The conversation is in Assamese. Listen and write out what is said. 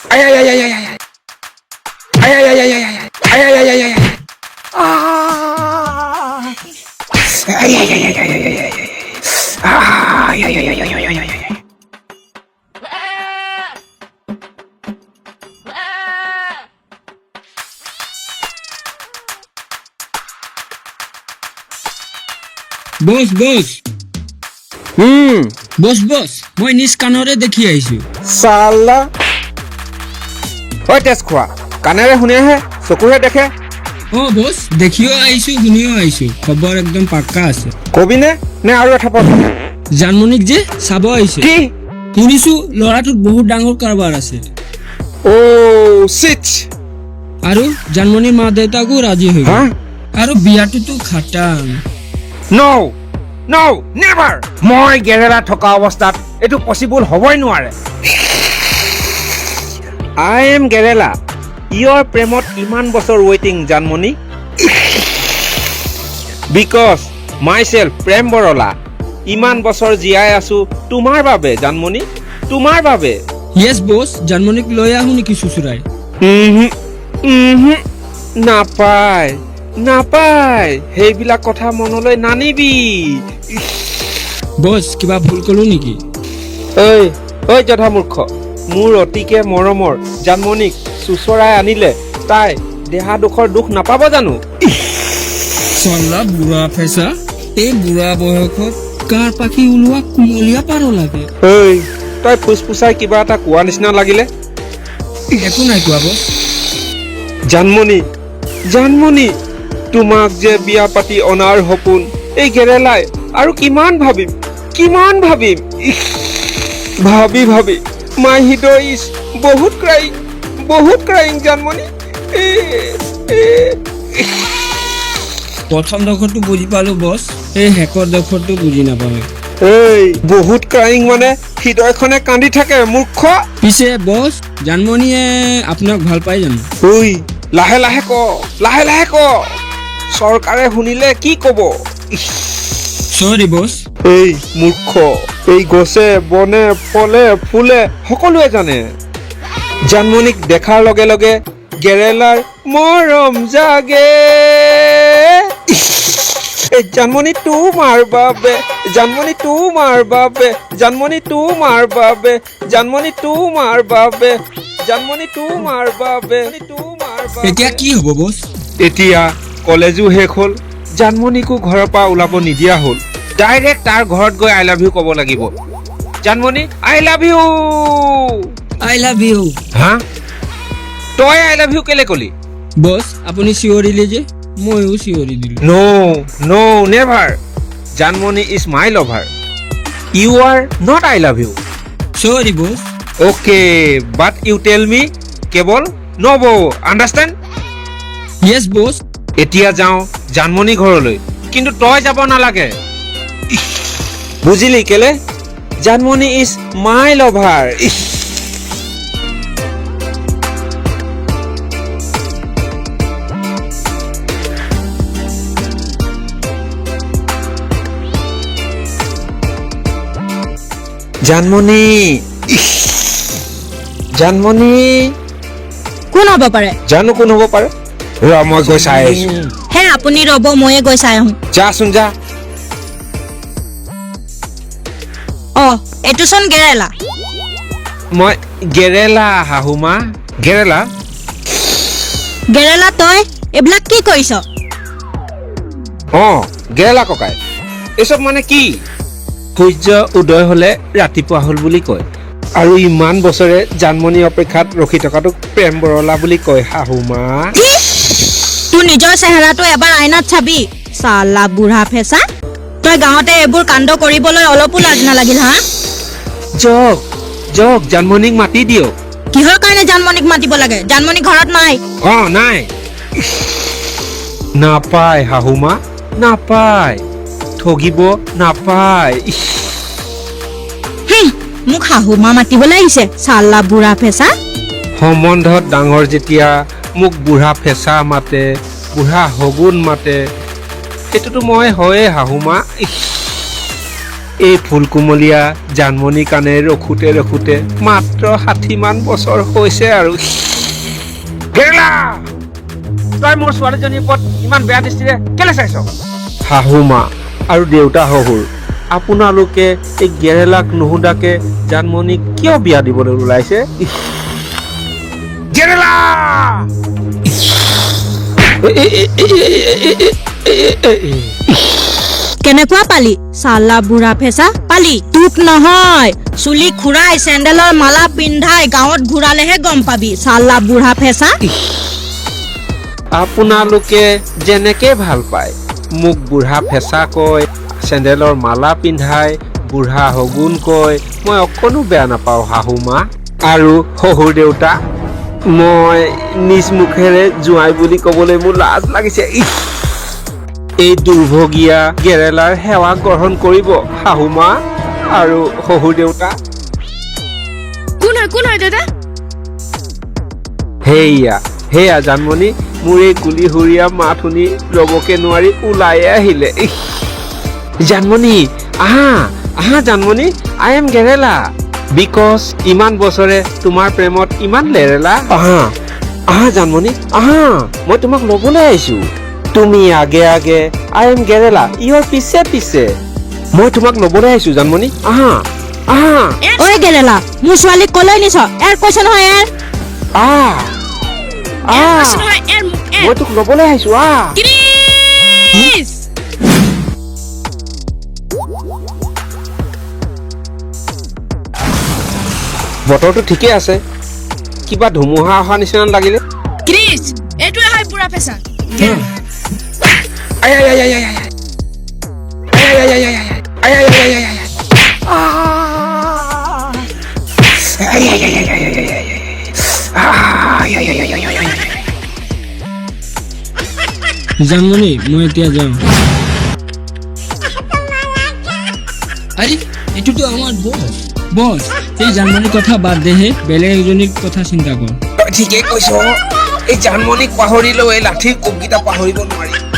Ay, ay, ay, ay, ay, ay. Ay, ay, ay, ay, ay, ay. Ay, ay, ay, ay, ay, ay. Ah. Ay, ay, ay, ay, ay, ay, ay, ay. Ay, ay, ay, ay, ay, ay, ay, ay. বস বস মই নিজ কাণৰে দেখি আহিছো চালা ঐ তেজ খোৱা কাণেৰে শুনেহে চকুৰে দেখে অ বস দেখিও আহিছো শুনিও আহিছো খবৰ একদম পাক্কা আছে কবিনে নে আৰু এটা পথ জানমনিক যে চাব আহিছে কি শুনিছো ল'ৰাটোত বহুত ডাঙৰ কাৰবাৰ আছে অ চিট আৰু জানমনিৰ মা দেউতাকো ৰাজি হৈ হা গ'ল আৰু বিয়াটোতো খাটাং নো নো নেভাৰ মই গেৰেলা থকা অৱস্থাত এইটো পচিবল হ'বই নোৱাৰে আই এম গেৰেলা ইয়ৰ প্ৰেমত ইমান বছৰ ৱেইটিং জানমণি বিকজ মাই চেল্ফ প্ৰেম বৰলা ইমান বছৰ জীয়াই আছো তোমাৰ বাবে জানমণি তোমাৰ বাবে ইয়েছ বস জানমনিক লৈ আহো নেকি চুচুৰাই নাপায় নাপায় সেইবিলাক কথা মনলৈ নানিবি বস কিবা ভুল কলো নেকি ঐ ঐ যথা মূৰ্খ মোৰ অতিকে মৰমৰ জানমণিক চুচৰাই আনিলে তাই দেহা দুখৰ দুখ নাপাব জানো চলা বুঢ়া ফেঁচা এই বুঢ়া বয়সত কাৰ পাখি ওলোৱা কুমলীয়া পাৰ লাগে ঐ তই ফুচফুচাই কিবা এটা কোৱা নিচিনা লাগিলে একো নাই কোৱা বস জানমণি জানমণি তোমাক যে বিয়া পাতি অনাৰ সপোন এই গেৰেলাই আৰু কিমান ভাবিম ভাবি ভাবি মাই হৃদয় ইজ বহুত ক্ৰাইং জানমণি প্ৰথম দখৰটো বুজি পালো বস এই শেষৰ দখৰটো বুজি নাপালো এই বহুত ক্ৰাইং মানে হৃদয়খনে কান্দি থাকে মূৰ্খ পিছে বস জানমনিয়ে আপোনাক ভাল পাই জানো ঐ লাহে লাহে ক চৰকাৰে শুনিলে কি কব চৰি বস এই মূৰ্খ এই গছে বনে ফলে ফুলে সকলোৱে জানে জানমণিক দেখাৰ লগে লগে গেৰেলাৰ মৰম জাগে জানমণি তোমাৰ বাবে জানমণি তোমাৰ বাবে জানমণি তোমাৰ বাবে জানমণি তোমাৰ বাবে জানমণি তোমাৰ বাবে এতিয়া কি হ'ব বস এতিয়া কলেজো শেষ হ'ল জানমণিকো ঘৰৰ পৰা ওলাব নিদিয়া হ'ল ডাইৰেক্ট তাৰ ঘৰত গৈ আই লাভ ইউ ক'ব লাগিব জানমণি আই লাভ ইউ আই লাভ ইউ হা তই আই লাভ ইউ কেলে কলি বস আপুনি চিঞৰিলে যে ময়ো চিঞৰি দিলো no never Janmoni is my lover you are not I love you sorry boss okay but you tell me কেৱল নব আণ্ডাৰষ্টেণ্ড ইয়েছ বস এতিয়া যাওঁ জানমণি ঘৰলৈ কিন্তু তই যাব নালাগে বুজিলি কেলে Janmoni is my lover Janmoni Janmoni কোন হ'ব পাৰে জানো কোন হ'ব পাৰে ৰ মই গৈ চাই আহিছো হে আপুনি ৰ'ব ময়ে গৈ চাই আহোঁ যাচোন যা অ এইটোচোন গেৰেলা মই গেৰেলা শাহুমা গেৰেলা গেৰেলা তই এইবিলাক কি কৰিছ অ গেৰেলা ককাই এসব মানে কি সূৰ্য উদয় হলে ৰাতিপুৱা হ'ল বুলি কয় আৰু ইমান বছৰে জানমণি অপেক্ষাত ৰখি থকাটোক প্ৰেম বৰলা বুলি কয় শাহুমা তোৰ নিজৰ চেহেৰাটো এবাৰ আইনাত চাবি চালা বুঢ়া ফেঁচা তই গাঁৱতে এইবোৰ কাণ্ড কৰিবলৈ অলপো লাজ নালাগিল হা জক জানমণিক মাতি দিয়ক কিহৰ কাৰণে জানমণিক মাতিব লাগে জানমণি ঘৰত নাই অ নাই নাপায় শাহুমা নাপায় ঠগিব নাপায় মোক শাহুমা মাতিবলৈ আহিছে চালা বুঢ়া ফেঁচা সম্বন্ধত ডাঙৰ যেতিয়া মোক বুঢ়া ফেঁচা মাতে বুঢ়া শগুন মাতে সেইটোতো মই হয়ে শাহুমা এই ফুলকুমলীয়া জানমণি কাণে ৰখোতে ৰখোতে মাত্ৰ 60 মান বছৰ হৈছে আৰু গেৰেলা তই মোৰ ছোৱালীজনীৰ ওপৰত ইমান বেয়া দৃষ্টিৰে কেলে চাইছ শাহু মা আৰু দেউতা শহুৰ আপোনালোকে এই গেৰেলাক নুসুধাকে জানমণিক কিয় বিয়া দিবলৈ ওলাইছে গেৰেলা কেনেকুৱা পালি চালা বুঢ়া ফেঁচা পালি তোক নহয় চুলি খুৰাই চেণ্ডেলৰ মালা পিন্ধাই গাঁৱত ঘূৰালেহে গম পাবি চালা বুঢ়া ফেঁচা আপোনালোকে যেনেকে ভাল পায় মোক বুঢ়া ফেঁচা কয় চেণ্ডেলৰ মালা পিন্ধাই বুঢ়া হগুন কয় মই অকণো বেয়া নাপাওঁ শাহু মা আৰু শহুৰ দেউতা মই নিজ মুখেৰে জোঁৱাই বুলি ক'বলৈ মোৰ লাজ লাগিছে এই দুৰ্ভগীয়া গেৰেলাৰ সেৱা গ্ৰহণ কৰিব শাহু মা আৰু শহুৰ দেউতা কোন হয় দাদা সেয়া জানমণি মোৰ এই কুলিহুৰীয়া মাত শুনি ৰ'বকে নোৱাৰি ওলাই আহিলে জানমণি আহা জানমণি আই এম গেৰেলা বিকজ ইমান বছৰে তোমাৰ প্ৰেমত ইমান লেৰেলা আহা জানমণি আহা মই তোমাক ল'বলৈ আহিছো তুমি আগে আগে আই এম গেৰেলা ইয়ৰ পিছে পিছে মই তোমাক ল'বলৈ আহিছো জানমণি আহা ঐ গেৰেলা মোৰ ছোৱালীক কলৈ নিছ এৰ কৈছে নহয় মই তোক ল'বলৈ আহিছো বতৰটো ঠিকে আছে কিবা ধুমুহা অহা নিচিনা লাগিলে ক্ৰিছ এইটোৱে হয় বুঢ়া ফেঁচা জানমণি মই এতিয়া যাওঁ আৰে এইটোতো আমাৰ বস এই জানমণিৰ কথা বাদ দেহে বেলেগ এজনীৰ কথা চিন্তা কৰ ঠিকেই কৈছ এই জানমণিক পাহৰিলেও এই লাঠিৰ কোবকেইটা পাহৰিব নোৱাৰি